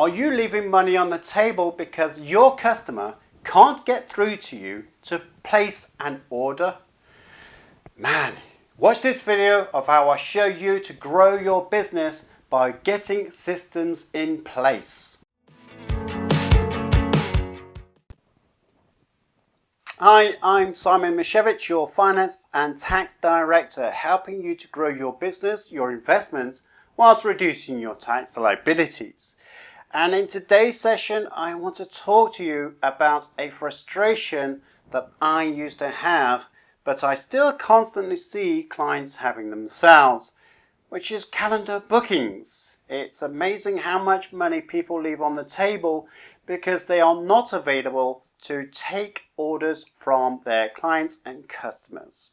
Are you leaving money on the table because your customer can't get through to you to place an order? Man, watch this video of how I show you to grow your business by getting systems in place. Hi, I'm Simon Misiewicz, your Finance and Tax Director, helping you to grow your business, your investments, whilst reducing your tax liabilities. And in today's session, I want to talk to you about a frustration that I used to have, but I still constantly see clients having themselves, which is calendar bookings. It's amazing how much money people leave on the table because they are not available to take orders from their clients and customers.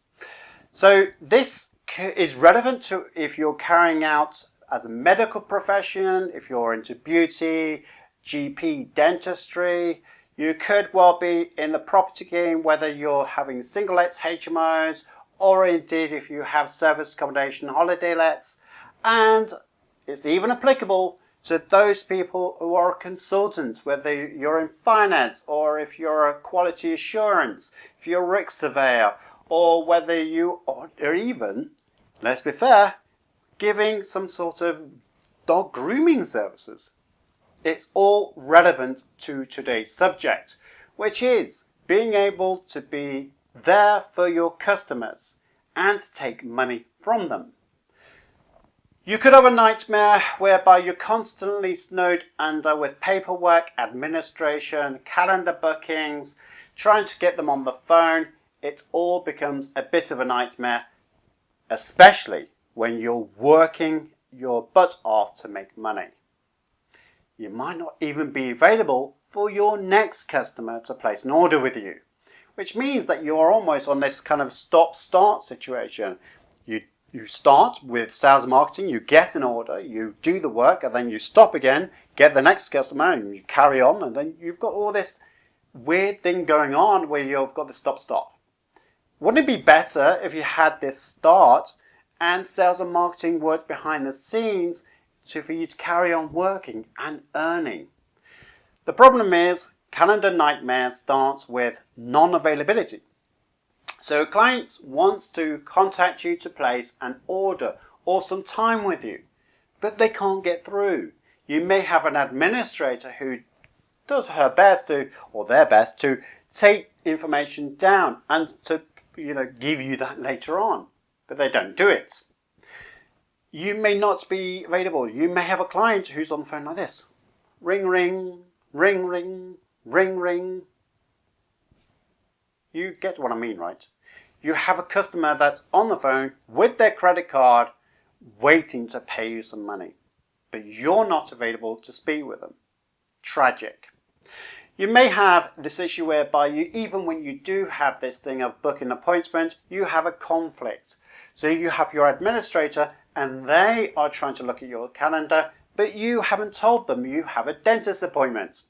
So this is relevant to if you're carrying out as a medical profession, if you're into beauty, GP dentistry. You could well be in the property game, whether you're having single lets, HMOs, or indeed if you have service accommodation, holiday lets. And it's even applicable to those people who are consultants, whether you're in finance or if you're a quality assurance, if you're a risk surveyor, or whether you are even, let's be fair, giving some sort of dog grooming services. It's all relevant to today's subject, which is being able to be there for your customers and to take money from them. You could have a nightmare whereby you're constantly snowed under with paperwork, administration, calendar bookings, trying to get them on the phone. It all becomes a bit of a nightmare, especially when you're working your butt off to make money. You might not even be available for your next customer to place an order with you, which means that you're almost on this kind of stop-start situation. You start with sales and marketing, you get an order, you do the work, and then you stop again, get the next customer, and you carry on, and then you've got all this weird thing going on where you've got the stop-start. Wouldn't it be better if you had this start and sales and marketing worked behind the scenes for you to carry on working and earning? The problem is calendar nightmare starts with non-availability. So a client wants to contact you to place an order or some time with you, but they can't get through. You may have an administrator who does her best to, or their best to, take information down and to give you that later on, but they don't do it. You may not be available. You may have a client who's on the phone like this. Ring, ring, ring, ring, ring, ring. You get what I mean, right? You have a customer that's on the phone with their credit card waiting to pay you some money, but you're not available to speak with them. Tragic. You may have this issue whereby even when you do have this thing of booking an appointment, you have a conflict. So you have your administrator and they are trying to look at your calendar, but you haven't told them you have a dentist appointment.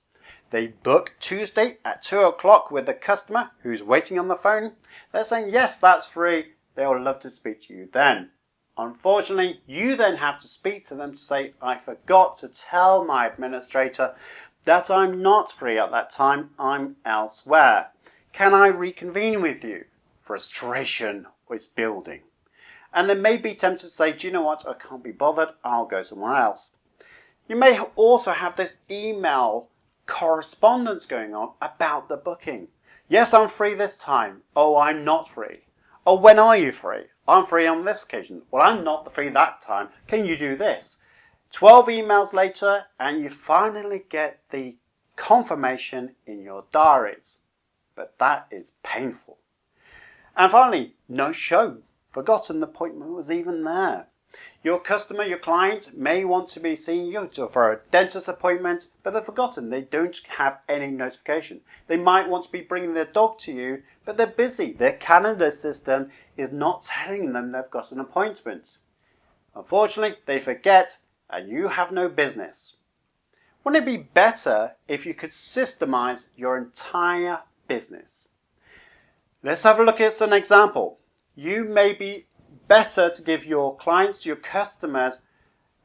They book Tuesday at 2 o'clock with the customer who's waiting on the phone. They're saying, yes, that's free. They will love to speak to you then. Unfortunately, you then have to speak to them to say, I forgot to tell my administrator that I'm not free at that time. I'm elsewhere. Can I reconvene with you? Frustration is building. And they may be tempted to say, do you know what? I can't be bothered. I'll go somewhere else. You may also have this email correspondence going on about the booking. Yes, I'm free this time. Oh, I'm not free. Oh, when are you free? I'm free on this occasion. Well, I'm not free that time. Can you do this? 12 emails later, and you finally get the confirmation in your diaries. But that is painful. And finally, no show. Forgotten the appointment was even there. Your customer, your client may want to be seeing you for a dentist appointment, but they've forgotten. They don't have any notification. They might want to be bringing their dog to you, but they're busy. Their calendar system is not telling them they've got an appointment. Unfortunately, they forget and you have no business. Wouldn't it be better if you could systemize your entire business? Let's have a look at an example. You may be better to give your clients, your customers,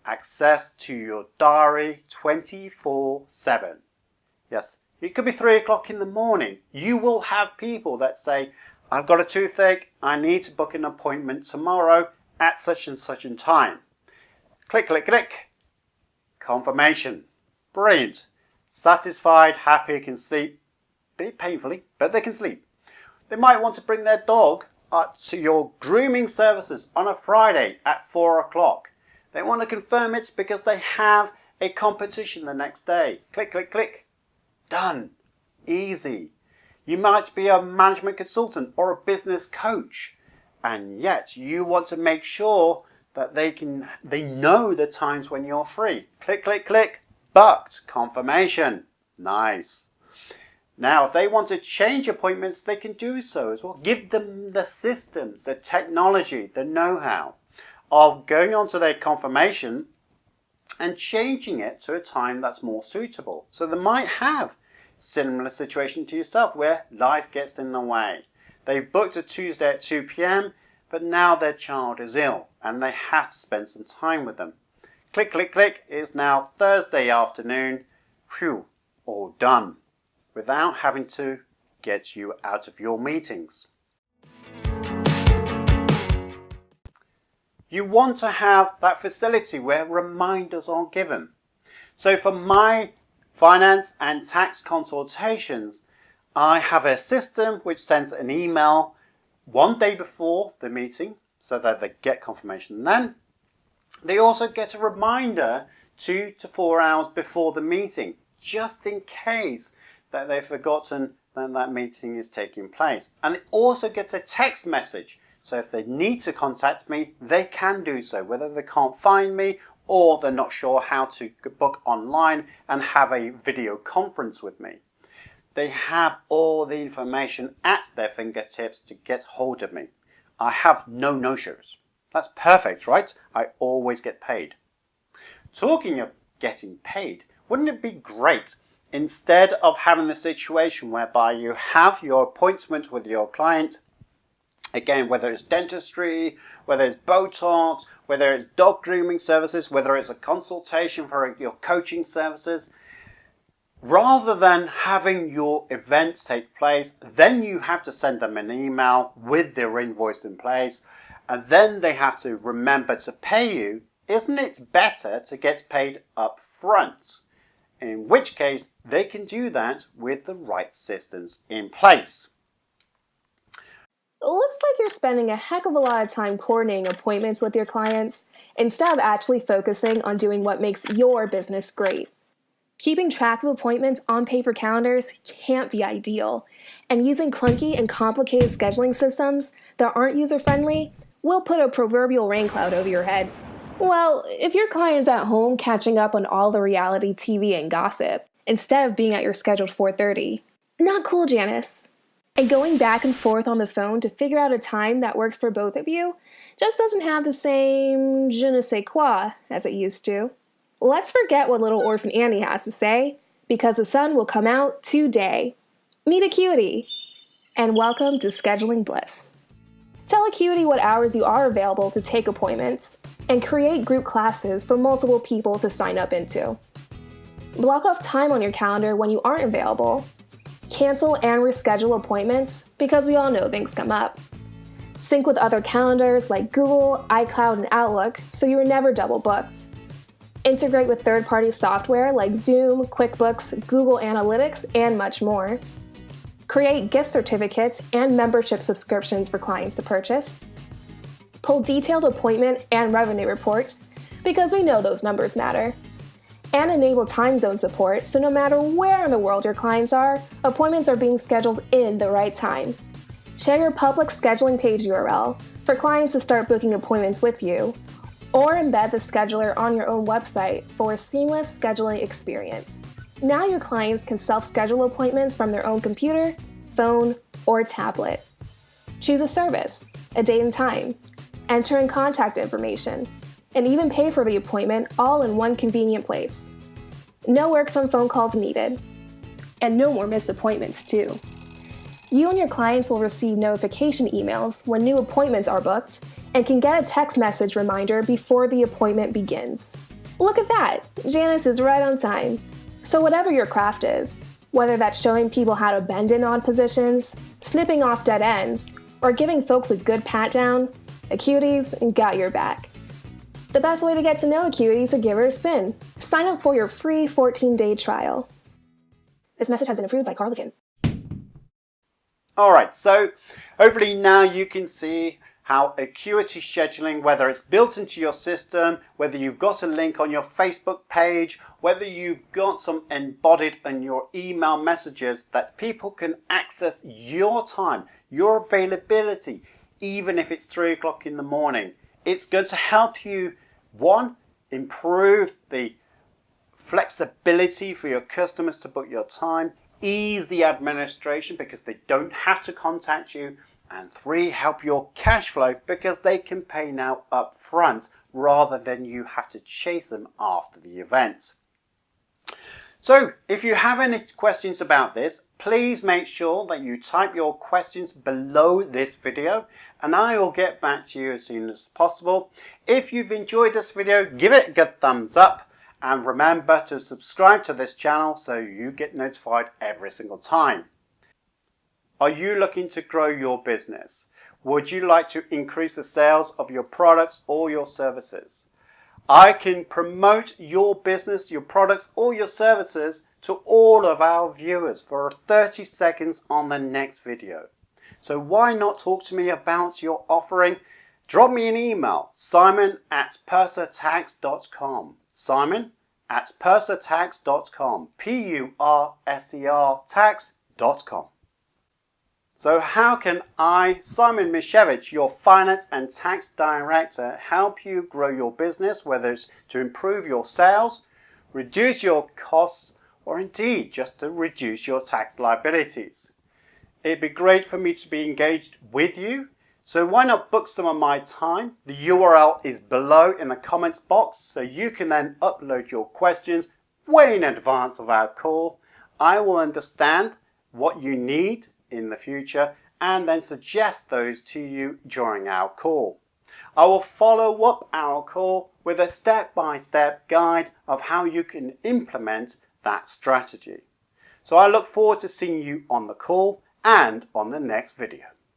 access to your diary 24/7. Yes, it could be 3 o'clock in the morning. You will have people that say, I've got a toothache, I need to book an appointment tomorrow at such and such a time. Click, click, click. Confirmation. Brilliant. Satisfied, happy, can sleep. A bit painfully, but they can sleep. They might want to bring their dog to your grooming services on a Friday at 4 o'clock. They want to confirm it because they have a competition the next day. Click, click, click. Done. Easy. You might be a management consultant or a business coach, and yet you want to make sure that they know the times when you're free. Click, click, click. Booked. Confirmation. Nice. Now, if they want to change appointments, they can do so as well. Give them the systems, the technology, the know-how of going onto their confirmation and changing it to a time that's more suitable. So they might have similar situation to yourself where life gets in the way. They've booked a Tuesday at 2 p.m, but now their child is ill and they have to spend some time with them. Click, click, click. It's now Thursday afternoon. Phew, all done. Without having to get you out of your meetings. You want to have that facility where reminders are given. So for my finance and tax consultations, I have a system which sends an email one day before the meeting so that they get confirmation then. They also get a reminder 2 to 4 hours before the meeting, just in case that they've forgotten that meeting is taking place. And they also get a text message. So if they need to contact me, they can do so, whether they can't find me or they're not sure how to book online and have a video conference with me. They have all the information at their fingertips to get hold of me. I have no no-shows. That's perfect, right? I always get paid. Talking of getting paid, wouldn't it be great instead of having the situation whereby you have your appointment with your client, again, whether it's dentistry, whether it's Botox, whether it's dog grooming services, whether it's a consultation for your coaching services, rather than having your events take place, then you have to send them an email with their invoice in place, and then they have to remember to pay you. Isn't it better to get paid up front? In which case, they can do that with the right systems in place. It looks like you're spending a heck of a lot of time coordinating appointments with your clients instead of actually focusing on doing what makes your business great. Keeping track of appointments on paper calendars can't be ideal, and using clunky and complicated scheduling systems that aren't user-friendly will put a proverbial rain cloud over your head. Well, if your client's at home catching up on all the reality TV and gossip, instead of being at your scheduled 4:30, not cool, Janice. And going back and forth on the phone to figure out a time that works for both of you just doesn't have the same je ne sais quoi as it used to. Let's forget what little orphan Annie has to say, because the sun will come out today. Meet Acuity, and welcome to Scheduling Bliss. Tell Acuity what hours you are available to take appointments, and create group classes for multiple people to sign up into. Block off time on your calendar when you aren't available. Cancel and reschedule appointments because we all know things come up. Sync with other calendars like Google, iCloud, and Outlook so you are never double booked. Integrate with third-party software like Zoom, QuickBooks, Google Analytics, and much more. Create gift certificates and membership subscriptions for clients to purchase. Pull detailed appointment and revenue reports because we know those numbers matter. And enable time zone support so no matter where in the world your clients are, appointments are being scheduled in the right time. Share your public scheduling page URL for clients to start booking appointments with you, or embed the scheduler on your own website for a seamless scheduling experience. Now your clients can self-schedule appointments from their own computer, phone, or tablet. Choose a service, a date and time, enter in contact information, and even pay for the appointment all in one convenient place. No work some phone calls needed. And no more missed appointments, too. You and your clients will receive notification emails when new appointments are booked and can get a text message reminder before the appointment begins. Look at that! Janice is right on time. So whatever your craft is, whether that's showing people how to bend in odd positions, snipping off dead ends, or giving folks a good pat down, Acuity's got your back. The best way to get to know Acuity is to give her a spin. Sign up for your free 14-day trial. This message has been approved by Carlican. Alright, so hopefully now you can see how Acuity Scheduling, whether it's built into your system, whether you've got a link on your Facebook page, whether you've got some embodied in your email messages, that people can access your time, your availability, even if it's 3 o'clock in the morning. It's going to help you, one, improve the flexibility for your customers to book your time, ease the administration because they don't have to contact you, and 3, help your cash flow because they can pay now up front rather than you have to chase them after the event. So if you have any questions about this, please make sure that you type your questions below this video and I will get back to you as soon as possible. If you've enjoyed this video, give it a good thumbs up and remember to subscribe to this channel so you get notified every single time. Are you looking to grow your business? Would you like to increase the sales of your products or your services? I can promote your business, your products or your services to all of our viewers for 30 seconds on the next video. So why not talk to me about your offering? Drop me an email, simon@pursertax.com. simon@pursertax.com. P-U-R-S-E-R tax.com. So how can I, Simon Misiewicz, your Finance and Tax Director, help you grow your business, whether it's to improve your sales, reduce your costs, or indeed just to reduce your tax liabilities? It'd be great for me to be engaged with you, so why not book some of my time? The URL is below in the comments box, so you can then upload your questions way in advance of our call. I will understand what you need in the future and then suggest those to you during our call. I will follow up our call with a step-by-step guide of how you can implement that strategy. So I look forward to seeing you on the call and on the next video.